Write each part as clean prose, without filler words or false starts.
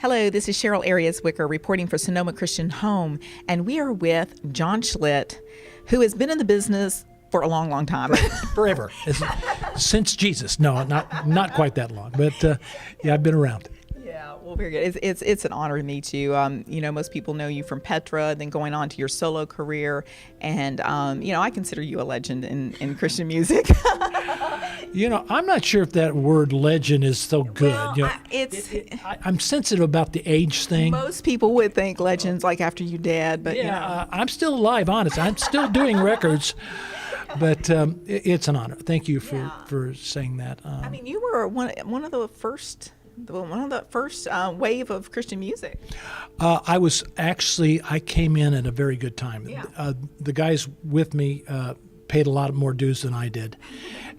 Hello, this is Cheryl Wicker reporting for Sonoma Christian Home, and we are with John Sclitt, who has been in the business for a long, long time. Forever. Since Jesus. No, not quite that long, but yeah, I've been around. Yeah, well, very good. It's an honor to meet you. Most people know you from Petra, then going on to your solo career, and I consider you a legend in Christian music. I'm not sure if that word legend is so good. Well, I'm sensitive about the age thing. Most people would think legends like after you dead, but I'm still alive, honest. I'm still doing records. But it's an honor. Thank you for saying that. You were one of the first wave of Christian music. I came in at a very good time. Yeah. The guys with me paid a lot more dues than I did,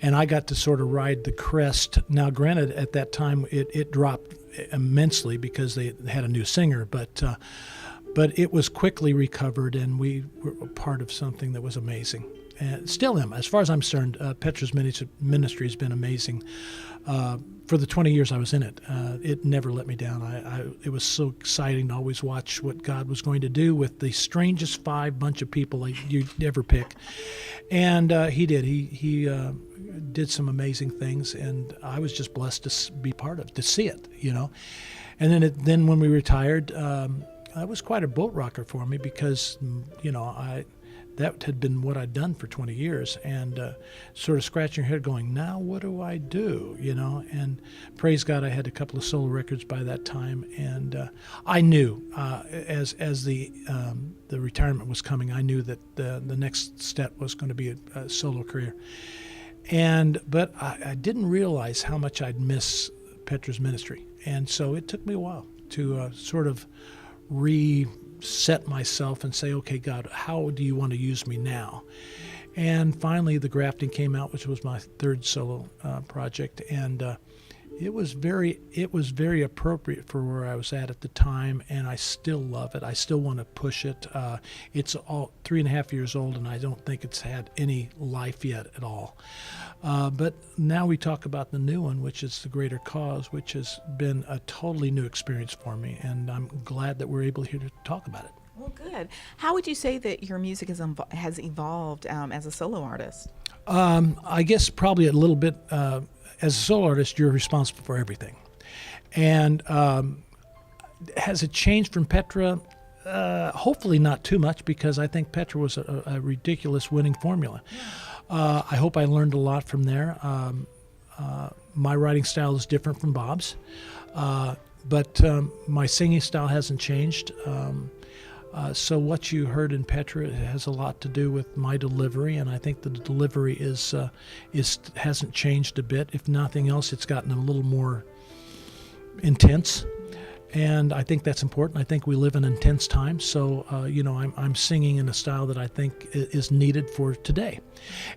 and I got to sort of ride the crest. Now, granted, at that time it dropped immensely because they had a new singer, but it was quickly recovered, and we were a part of something that was amazing. And still am. As far as I'm concerned, Petra's ministry has been amazing. For the 20 years I was in it, it never let me down. It was so exciting to always watch what God was going to do with the strangest bunch of people you'd ever pick. And he did. He did some amazing things, and I was just blessed to be part of, to see it, And then when we retired, that was quite a boat rocker for me because, that had been what I'd done for 20 years, and sort of scratching your head going, now what do I do, And praise God, I had a couple of solo records by that time, and I knew as the retirement was coming, I knew that the next step was going to be a solo career. But I didn't realize how much I'd miss Petra's ministry, and so it took me a while to sort of reset myself and say, okay, God, how do you want to use me now? And finally, The Grafting came out, which was my third solo project, and it was very appropriate for where I was at the time, and I still love it. I still want to push it. It's all 3.5 years old, and I don't think it's had any life yet at all. But now we talk about the new one, which is The Greater Cause, which has been a totally new experience for me, and I'm glad that we're able here to talk about it. Well, good. How would you say that your music has evolved as a solo artist? I guess probably a little bit. As a solo artist, you're responsible for everything. And has it changed from Petra? Hopefully not too much, because I think Petra was a ridiculous winning formula. I hope I learned a lot from there. My writing style is different from Bob's, but my singing style hasn't changed. So what you heard in Petra has a lot to do with my delivery, and I think the delivery hasn't changed a bit. If nothing else, it's gotten a little more intense, and I think that's important. I think we live in intense times, so I'm singing in a style that I think is needed for today,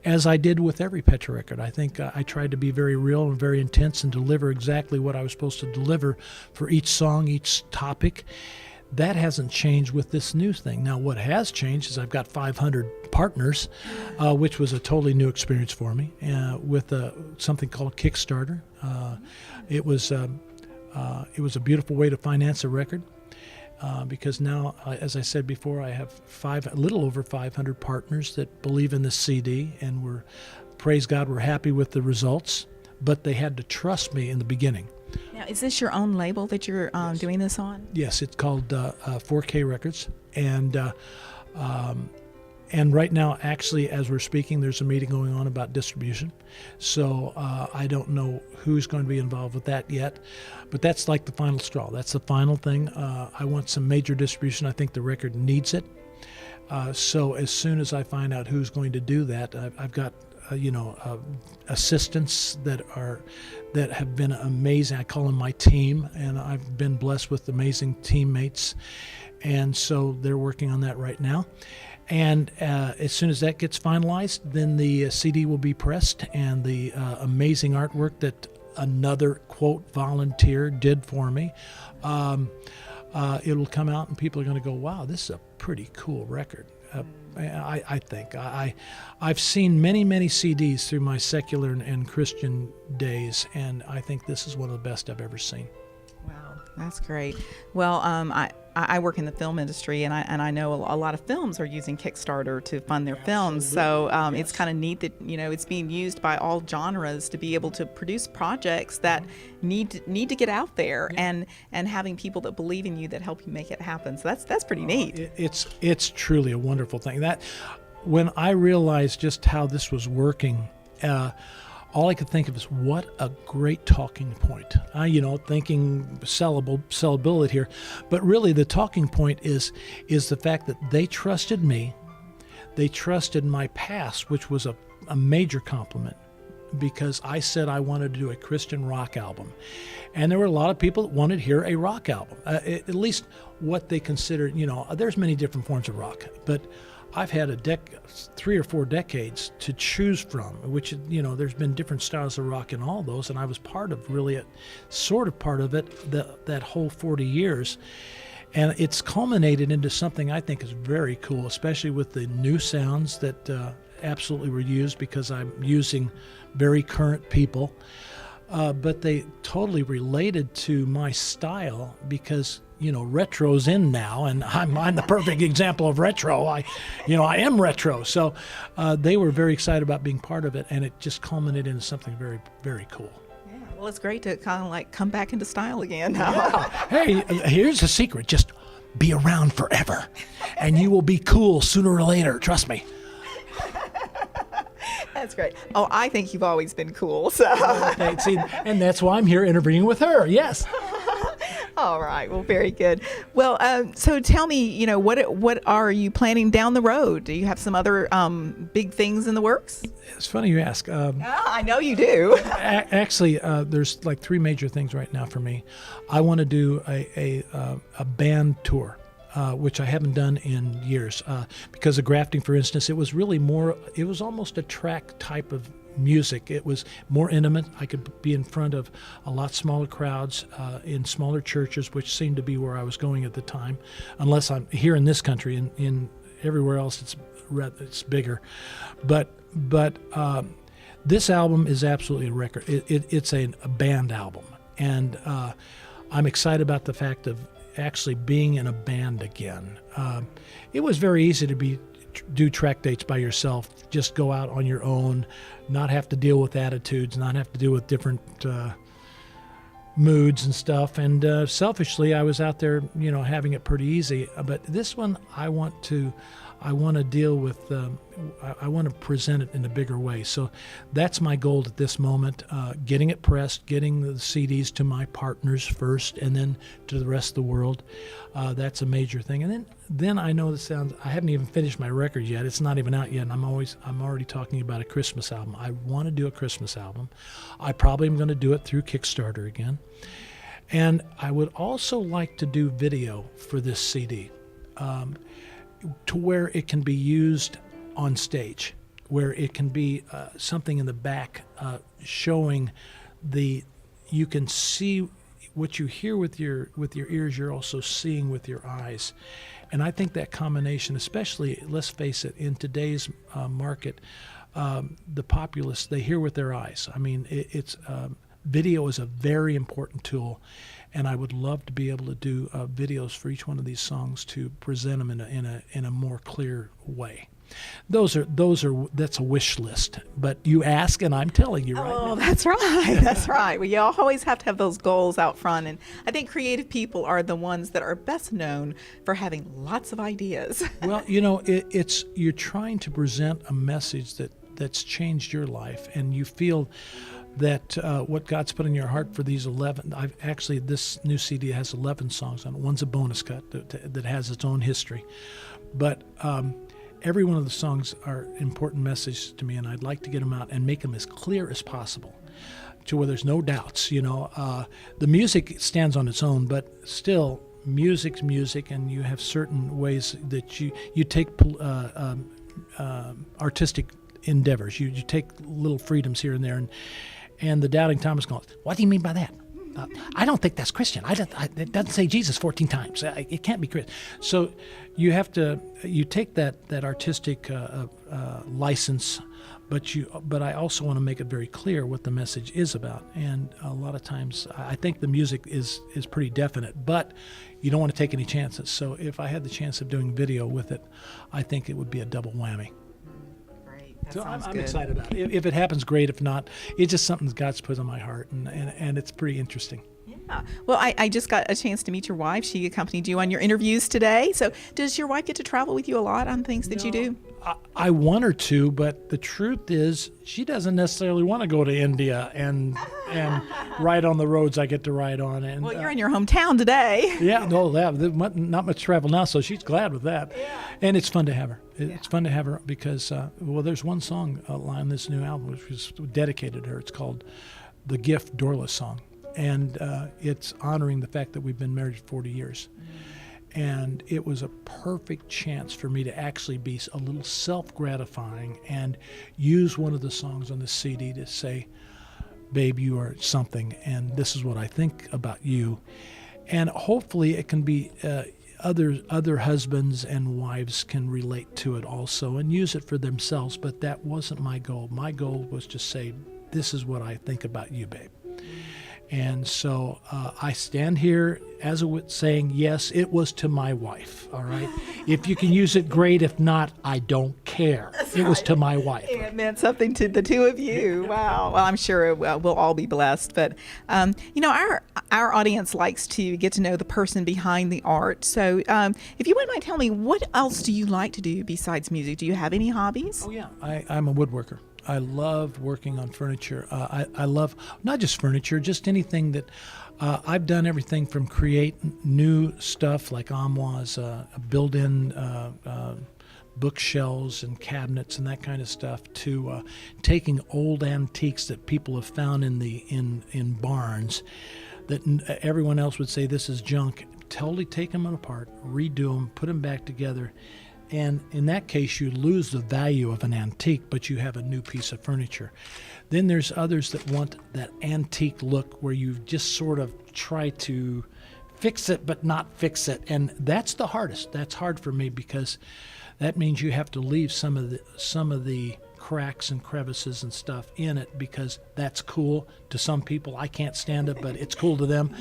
as I did with every Petra record. I think I tried to be very real and very intense and deliver exactly what I was supposed to deliver for each song, each topic. That hasn't changed with this new thing. Now, what has changed is I've got 500 partners, which was a totally new experience for me, with something called Kickstarter. It was a beautiful way to finance a record, because now, as I said before, I have a little over 500 partners that believe in this CD, and praise God, we're happy with the results, but they had to trust me in the beginning. Now, is this your own label that you're doing this on? Yes, it's called 4K Records, and right now, actually, as we're speaking, there's a meeting going on about distribution. So I don't know who's going to be involved with that yet, but that's like the final straw. That's the final thing. I want some major distribution. I think the record needs it. So as soon as I find out who's going to do that, I've got assistants that have been amazing. I call them my team, and I've been blessed with amazing teammates, and so they're working on that right now. And as soon as that gets finalized, then the CD will be pressed, and the amazing artwork that another, quote, volunteer did for me, it'll come out, and people are going to go, wow, this is a pretty cool record. I think. I've seen many, many CDs through my secular and Christian days, and I think this is one of the best I've ever seen. Wow. That's great. Well, I work in the film industry, and I know a lot of films are using Kickstarter to fund their films. So it's kind of neat that it's being used by all genres to be able to produce projects that need to get out there, and having people that believe in you that help you make it happen. So that's pretty neat. It's truly a wonderful thing. That when I realized just how this was working. All I could think of is what a great talking point. Thinking sellability here, but really the talking point is the fact that they trusted me, they trusted my past, which was a major compliment, because I said I wanted to do a Christian rock album, and there were a lot of people that wanted to hear a rock album, at least what they considered. There's many different forms of rock, but I've had 3 or 4 decades to choose from, which, there's been different styles of rock in all those, and I was part of part of it, that whole 40 years. And it's culminated into something I think is very cool, especially with the new sounds that absolutely were used, because I'm using very current people. But they totally related to my style, because retro's in now, and I'm the perfect example of retro. I am retro. So they were very excited about being part of it, and it just culminated into something very, very cool. Yeah, well, it's great to kind of like come back into style again. Yeah. Hey, here's a secret: just be around forever, and you will be cool sooner or later. Trust me. That's great. Oh, I think you've always been cool. So. Okay, see, and that's why I'm here interviewing with her. Yes. All right. Well, very good. Well, so tell me, what are you planning down the road? Do you have some other big things in the works? It's funny you ask. I know you do. Actually, there's like 3 major things right now for me. I want to do a band tour. Which I haven't done in years. Because of grafting, for instance, it was almost a track type of music. It was more intimate. I could be in front of a lot smaller crowds in smaller churches, which seemed to be where I was going at the time. Unless I'm here in this country, in everywhere else it's bigger. But this album is absolutely a record. It's a band album, and I'm excited about the fact of actually being in a band again. It was very easy to do track dates by yourself, just go out on your own, not have to deal with attitudes, not have to deal with different moods and stuff. And selfishly, I was out there, having it pretty easy. But this one, I want to deal with, I want to present it in a bigger way. So that's my goal at this moment, getting it pressed, getting the CDs to my partners first, and then to the rest of the world. That's a major thing. And then I know I haven't even finished my record yet. It's not even out yet, and I'm already talking about a Christmas album. I want to do a Christmas album. I probably am going to do it through Kickstarter again. And I would also like to do video for this CD. To where it can be used on stage, where it can be something in the back showing you can see what you hear with your ears, you're also seeing with your eyes. And I think that combination, especially, let's face it, in today's market, the populace, they hear with their eyes. I mean, video is a very important tool. And I would love to be able to do videos for each one of these songs to present them in a more clear way. That's a wish list. But you ask, and I'm telling you right now. Oh, that's right. That's right. Well, you always have to have those goals out front, and I think creative people are the ones that are best known for having lots of ideas. Well, you're trying to present a message that's changed your life, and you feel that what God's put in your heart for these 11, this new CD has 11 songs on it. One's a bonus cut that has its own history. But every one of the songs are important messages to me, and I'd like to get them out and make them as clear as possible to where there's no doubts. The music stands on its own, but still, music's music, and you have certain ways that you take artistic endeavors. You take little freedoms here and there, and the doubting Thomas goes, "What do you mean by that? I don't think that's Christian. It doesn't say Jesus 14 times. It can't be Christian." So you take that artistic license, but I also want to make it very clear what the message is about. And a lot of times I think the music is pretty definite, but you don't want to take any chances. So if I had the chance of doing video with it, I think it would be a double whammy. Great. That So sounds I'm good. excited about it. If it happens, great. If not, it's just something God's put on my heart, and it's pretty interesting. Yeah. Well, I just got a chance to meet your wife. She accompanied you on your interviews today. So does your wife get to travel with you a lot on things that you do? I want her to, but the truth is she doesn't necessarily want to go to India and ride on the roads I get to ride on. And Well, you're in your hometown today. yeah, no, not much travel now, so she's glad with that. Yeah. And it's fun to have her. It's fun to have her because, well, there's one song on this new album which was dedicated to her. It's called The Gift Doorless Song. And it's honoring the fact that we've been married 40 years. And it was a perfect chance for me to actually be a little self-gratifying and use one of the songs on the CD to say, babe, you are something, and this is what I think about you. And hopefully it can be other husbands and wives can relate to it also and use it for themselves, but that wasn't my goal. My goal was to say, this is what I think about you, babe. And so I stand here as a wit saying, yes, it was to my wife, all right? If you can use it, great. If not, I don't care. It was to my wife. It meant something to the two of you. Wow. Well, I'm sure we'll all be blessed. But, our audience likes to get to know the person behind the art. So if you wouldn't mind telling me, what else do you like to do besides music? Do you have any hobbies? Oh, yeah. I'm a woodworker. I love working on furniture. I love not just furniture, just anything that I've done everything from create new stuff like armoires, built-in bookshelves and cabinets and that kind of stuff, to taking old antiques that people have found in barns that everyone else would say this is junk. Totally take them apart, redo them, put them back together. And in that case, you lose the value of an antique, but you have a new piece of furniture. Then there's others that want that antique look where you just sort of try to fix it, but not fix it. And that's the hardest. That's hard for me because that means you have to leave some of the cracks and crevices and stuff in it because that's cool to some people. I can't stand it, but it's cool to them.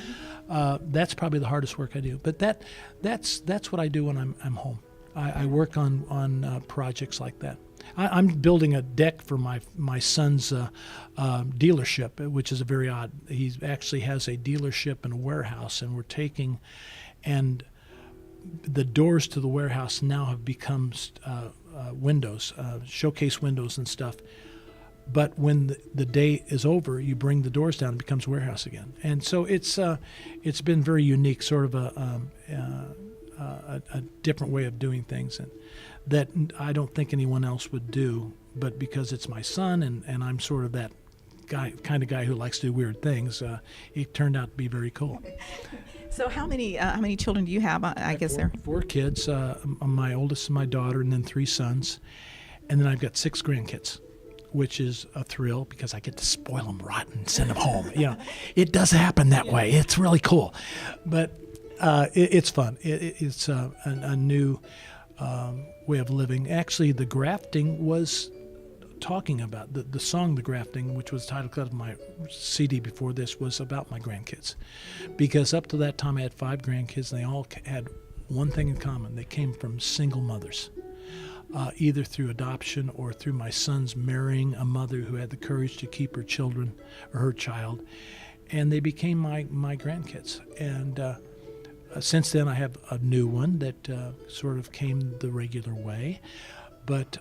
That's probably the hardest work I do. But that's what I do when I'm home. I work on projects like that. I'm building a deck for my son's dealership, which is a very odd. He actually has a dealership and a warehouse, and we're taking, and the doors to the warehouse now have become windows, showcase windows and stuff. But when the day is over, you bring the doors down, it becomes warehouse again. And so it's been very unique, sort of a different way of doing things, and that I don't think anyone else would do. But because it's my son, and I'm sort of that kind of guy who likes to do weird things, it turned out to be very cool. So how many children do you have? I guess there. 4 kids. My oldest is my daughter, and then 3 sons, and then I've got 6 grandkids, which is a thrill because I get to spoil them rotten and send them home. It does happen that way. It's really cool, but it's fun. It's a new way of living. Actually, the grafting was talking about the song "The Grafting," which was the title cut of my CD before this, was about my grandkids, because up to that time I had 5 grandkids, and they all had one thing in common: they came from single mothers, either through adoption or through my son's marrying a mother who had the courage to keep her children or her child, and they became my grandkids. And since then, I have a new one that sort of came the regular way, but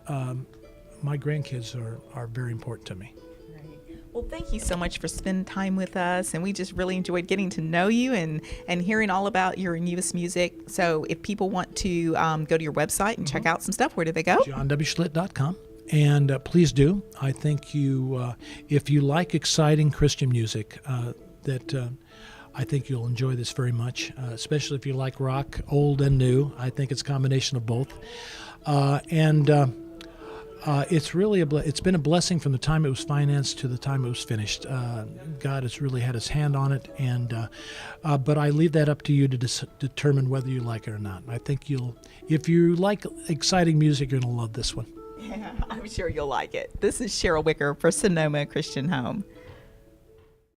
my grandkids are very important to me. Great. Well, thank you so much for spending time with us, and we just really enjoyed getting to know you and hearing all about your newest music. So if people want to go to your website and check out some stuff, where do they go? JohnWSchlitt.com. And please do. I think if you like exciting Christian music, I think you'll enjoy this very much, especially if you like rock, old and new. I think it's a combination of both. It's really it's been a blessing from the time it was financed to the time it was finished. God has really had his hand on it, but I leave that up to you to determine whether you like it or not. I think if you like exciting music, you're going to love this one. Yeah, I'm sure you'll like it. This is Cheryl Wicker for Sonoma Christian Home.